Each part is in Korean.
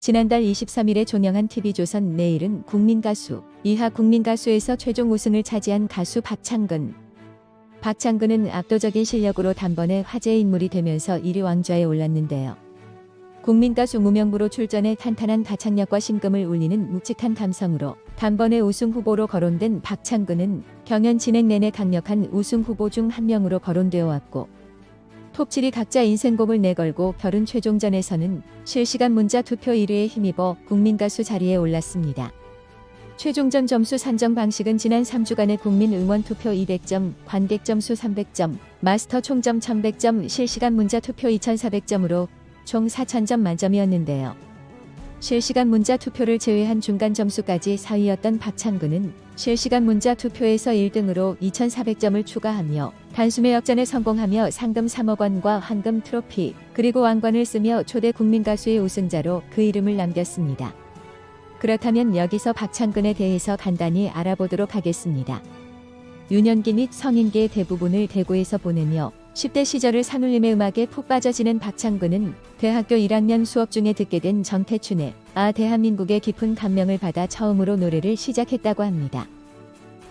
지난달 23일에 종영한 TV조선 내일은 국민가수, 이하 국민가수에서 최종 우승을 차지한 가수 박창근. 박창근은 압도적인 실력으로 단번에 화제의 인물이 되면서 1위 왕좌에 올랐는데요. 국민가수 무명부로 출전해 탄탄한 가창력과 심금을 울리는 묵직한 감성으로 단번에 우승 후보로 거론된 박창근은 경연 진행 내내 강력한 우승 후보 중 한 명으로 거론되어 왔고, 톱7이 각자 인생곡을 내걸고 결은 최종전에서는 실시간 문자 투표 1위에 힘입어 국민가수 자리에 올랐습니다. 최종전 점수 산정 방식은 지난 3주간의 국민 응원 투표 200점, 관객 점수 300점, 마스터 총점 1100점, 실시간 문자 투표 2400점으로 총 4000점 만점이었는데요. 실시간 문자 투표를 제외한 중간 점수까지 4위였던 박창근은 실시간 문자 투표에서 1등으로 2400점을 추가하며 단숨에 역전에 성공하며 상금 3억 원과 황금 트로피 그리고 왕관을 쓰며 초대 국민가수의 우승자로 그 이름을 남겼습니다. 그렇다면 여기서 박창근에 대해서 간단히 알아보도록 하겠습니다. 유년기 및 성인기의 대부분을 대구에서 보내며 10대 시절을 산울림의 음악에 푹 빠져 지낸 박창근은 대학교 1학년 수업 중에 듣게 된 정태춘의 대한민국의 깊은 감명을 받아 처음으로 노래를 시작했다고 합니다.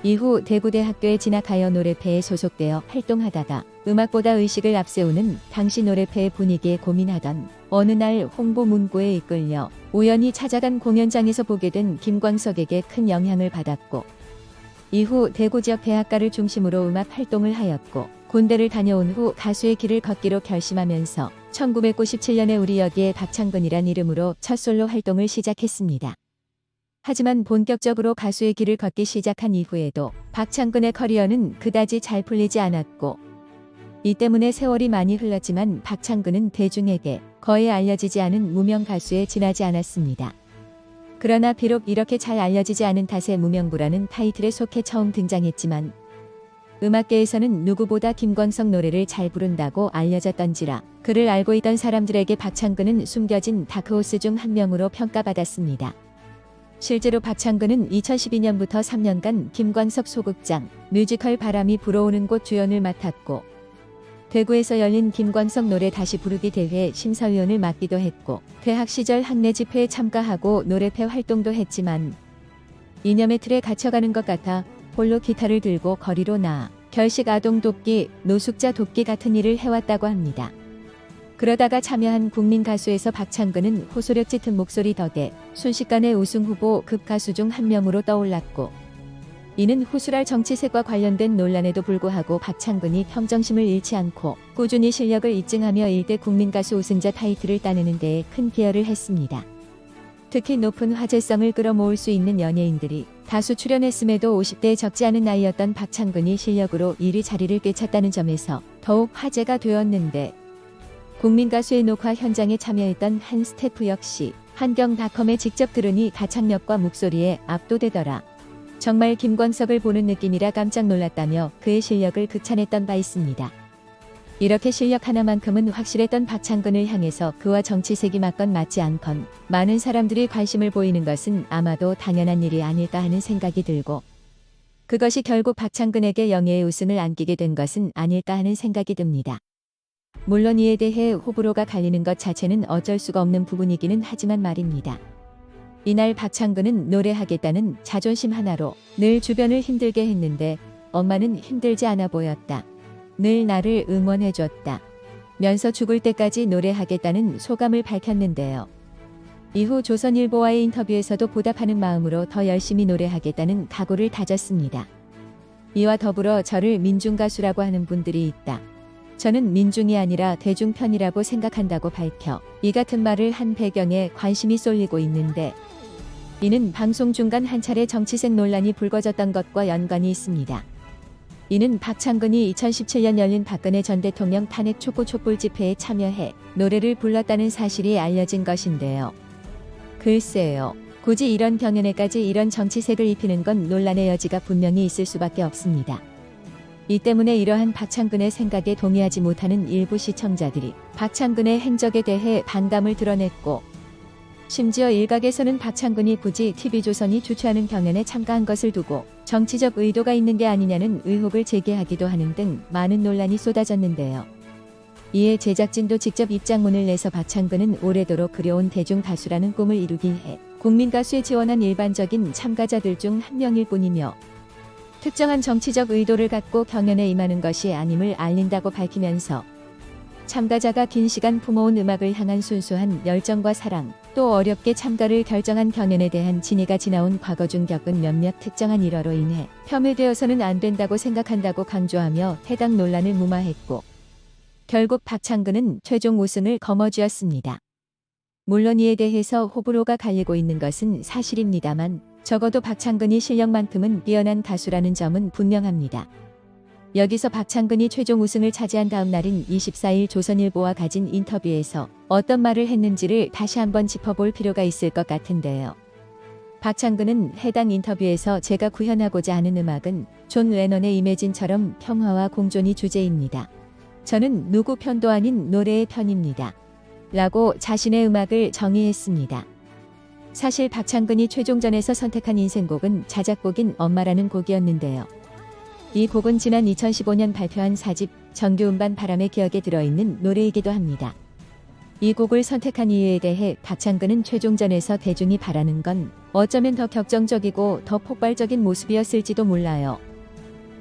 이후 대구대학교에 진학하여 노래패에 소속되어 활동하다가 음악보다 의식을 앞세우는 당시 노래패의 분위기에 고민하던 어느 날 홍보 문구에 이끌려 우연히 찾아간 공연장에서 보게 된 김광석에게 큰 영향을 받았고, 이후 대구 지역 대학가를 중심으로 음악 활동을 하였고, 군대를 다녀온 후 가수의 길을 걷기로 결심하면서 1997년에 우리 여기에 박창근이란 이름으로 첫 솔로 활동을 시작했습니다. 하지만 본격적으로 가수의 길을 걷기 시작한 이후에도 박창근의 커리어는 그다지 잘 풀리지 않았고, 이 때문에 세월이 많이 흘렀지만 박창근은 대중에게 거의 알려지지 않은 무명 가수에 지나지 않았습니다. 그러나 비록 이렇게 잘 알려지지 않은 탓에 무명부라는 타이틀에 속해 처음 등장했지만 음악계에서는 누구보다 김광석 노래를 잘 부른다고 알려졌던지라 그를 알고 있던 사람들에게 박창근은 숨겨진 다크호스 중 한 명으로 평가받았습니다. 실제로 박창근은 2012년부터 3년간 김광석 소극장 뮤지컬 바람이 불어오는 곳 주연을 맡았고, 대구에서 열린 김광석 노래 다시 부르기 대회 심사위원을 맡기도 했고, 대학 시절 학내 집회에 참가하고 노래패 활동도 했지만 이념의 틀에 갇혀가는 것 같아 홀로 기타를 들고 거리로 나아 결식 아동 돕기, 노숙자 돕기 같은 일을 해왔다고 합니다. 그러다가 참여한 국민가수에서 박창근은 호소력 짙은 목소리 덕에 순식간에 우승 후보 급 가수 중 한 명으로 떠올랐고, 이는 후술할 정치색과 관련된 논란에도 불구하고 박창근이 평정심을 잃지 않고 꾸준히 실력을 입증하며 일대 국민가수 우승자 타이틀을 따내는 데에 큰 기여를 했습니다. 특히 높은 화제성을 끌어모을 수 있는 연예인들이 다수 출연했음에도 50대에 적지 않은 나이였던 박창근이 실력으로 1위 자리를 꿰찼다는 점에서 더욱 화제가 되었는데, 국민가수의 녹화 현장에 참여했던 한 스태프 역시 한경닷컴에 직접 들으니 가창력과 목소리에 압도되더라. 정말 김광석을 보는 느낌이라 깜짝 놀랐다며 그의 실력을 극찬했던 바 있습니다. 이렇게 실력 하나만큼은 확실했던 박창근을 향해서 그와 정치색이 맞건 맞지 않건 많은 사람들이 관심을 보이는 것은 아마도 당연한 일이 아닐까 하는 생각이 들고, 그것이 결국 박창근에게 영예의 우승을 안기게 된 것은 아닐까 하는 생각이 듭니다. 물론 이에 대해 호불호가 갈리는 것 자체는 어쩔 수가 없는 부분이기는 하지만 말입니다. 이날 박창근은 노래하겠다는 자존심 하나로 늘 주변을 힘들게 했는데 엄마는 힘들지 않아 보였다. 늘 나를 응원해줬다 면서 죽을 때까지 노래하겠다는 소감을 밝혔는데요. 이후 조선일보와의 인터뷰에서도 보답하는 마음으로 더 열심히 노래하겠다는 각오를 다졌습니다. 이와 더불어 저를 민중가수라고 하는 분들이 있다. 저는 민중이 아니라 대중 편이라고 생각한다고 밝혀 이 같은 말을 한 배경에 관심이 쏠리고 있는데, 이는 방송 중간 한 차례 정치색 논란이 불거졌던 것과 연관이 있습니다. 이는 박창근이 2017년 열린 박근혜 전 대통령 탄핵 촉구 촛불 집회에 참여해 노래를 불렀다는 사실이 알려진 것인데요. 글쎄요, 굳이 이런 경연에까지 이런 정치색을 입히는 건 논란의 여지가 분명히 있을 수밖에 없습니다. 이 때문에 이러한 박창근의 생각에 동의하지 못하는 일부 시청자들이 박창근의 행적에 대해 반감을 드러냈고, 심지어 일각에서는 박창근이 굳이 TV조선이 주최하는 경연에 참가한 것을 두고 정치적 의도가 있는 게 아니냐는 의혹을 제기하기도 하는 등 많은 논란이 쏟아졌는데요. 이에 제작진도 직접 입장문을 내서 박창근은 오래도록 그려온 대중 가수라는 꿈을 이루기 위해 국민 가수에 지원한 일반적인 참가자들 중 한 명일 뿐이며 특정한 정치적 의도를 갖고 경연에 임하는 것이 아님을 알린다고 밝히면서 참가자가 긴 시간 품어온 음악을 향한 순수한 열정과 사랑, 또 어렵게 참가를 결정한 경연에 대한 진의가 지나온 과거 중 겪은 몇몇 특정한 일화로 인해 폄훼되어서는 안 된다고 생각한다고 강조하며 해당 논란을 무마했고 결국 박창근은 최종 우승을 거머쥐었습니다. 물론 이에 대해서 호불호가 갈리고 있는 것은 사실입니다만 적어도 박창근이 실력만큼은 뛰어난 가수라는 점은 분명합니다. 여기서 박창근이 최종 우승을 차지한 다음 날인 24일 조선일보와 가진 인터뷰에서 어떤 말을 했는지를 다시 한번 짚어볼 필요가 있을 것 같은데요. 박창근은 해당 인터뷰에서 제가 구현하고자 하는 음악은 존 레넌의 이매진처럼 평화와 공존이 주제입니다. 저는 누구 편도 아닌 노래의 편입니다. 라고 자신의 음악을 정의했습니다. 사실 박창근이 최종전에서 선택한 인생곡은 자작곡인 엄마라는 곡이었는데요. 이 곡은 지난 2015년 발표한 4집 정규 음반 바람의 기억에 들어있는 노래이기도 합니다. 이 곡을 선택한 이유에 대해 박창근은 최종전에서 대중이 바라는 건 어쩌면 더 격정적이고 더 폭발적인 모습이었을지도 몰라요.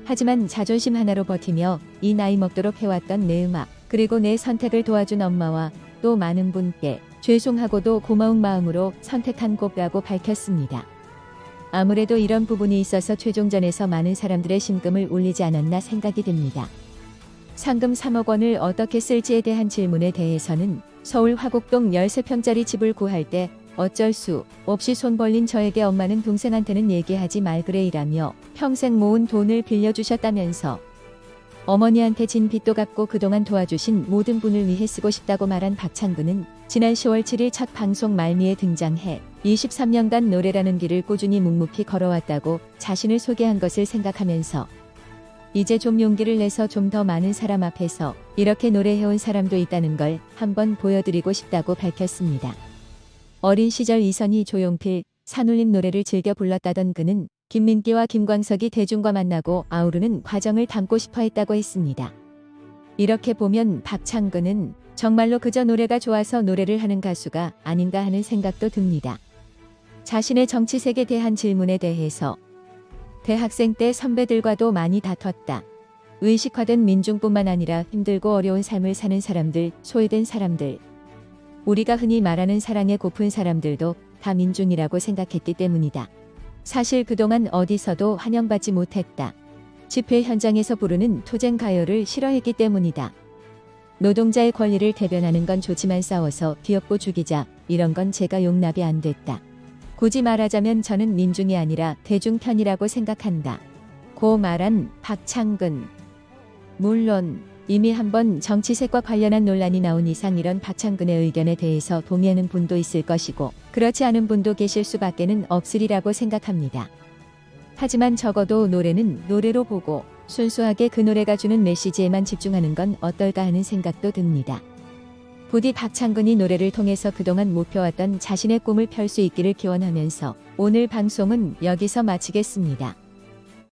하지만 자존심 하나로 버티며 이 나이 먹도록 해왔던 내 음악, 그리고 내 선택을 도와준 엄마와 또 많은 분께 죄송하고도 고마운 마음으로 선택한 곡이라고 밝혔습니다. 아무래도 이런 부분이 있어서 최종전에서 많은 사람들의 심금을 울리지 않았나 생각이 듭니다. 상금 3억 원을 어떻게 쓸지에 대한 질문에 대해서는 서울 화곡동 13평짜리 집을 구할 때 어쩔 수 없이 손 벌린 저에게 엄마는 동생한테는 얘기하지 말 그래 이라며 평생 모은 돈을 빌려주셨다면서 어머니한테 진 빚도 갚고 그동안 도와주신 모든 분을 위해 쓰고 싶다고 말한 박창근은 지난 10월 7일 첫 방송 말미에 등장해 23년간 노래라는 길을 꾸준히 묵묵히 걸어왔다고 자신을 소개한 것을 생각하면서 이제 좀 용기를 내서 좀 더 많은 사람 앞에서 이렇게 노래해온 사람도 있다는 걸 한번 보여드리고 싶다고 밝혔습니다. 어린 시절 이선희, 조용필, 산울림 노래를 즐겨 불렀다던 그는 김민기와 김광석이 대중과 만나고 아우르는 과정을 담고 싶어 했다고 했습니다. 이렇게 보면 박창근은 정말로 그저 노래가 좋아서 노래를 하는 가수가 아닌가 하는 생각도 듭니다. 자신의 정치색에 대한 질문에 대해서 대학생 때 선배들과도 많이 다퉜다. 의식화된 민중뿐만 아니라 힘들고 어려운 삶을 사는 사람들, 소외된 사람들, 우리가 흔히 말하는 사랑에 고픈 사람들도 다 민중이라고 생각했기 때문이다. 사실 그동안 어디서도 환영받지 못했다. 집회 현장에서 부르는 투쟁 가요를 싫어했기 때문이다. 노동자의 권리를 대변하는 건 좋지만 싸워서 비협고 죽이자 이런 건 제가 용납이 안 됐다. 굳이 말하자면 저는 민중이 아니라 대중 편이라고 생각한다. 고 말한 박창근. 물론 이미 한번 정치색과 관련한 논란이 나온 이상 이런 박창근의 의견에 대해서 동의하는 분도 있을 것이고 그렇지 않은 분도 계실 수밖에는 없으리라고 생각합니다. 하지만 적어도 노래는 노래로 보고 순수하게 그 노래가 주는 메시지에만 집중하는 건 어떨까 하는 생각도 듭니다. 부디 박창근이 노래를 통해서 그동안 못 펴왔던 자신의 꿈을 펼 수 있기를 기원하면서 오늘 방송은 여기서 마치겠습니다.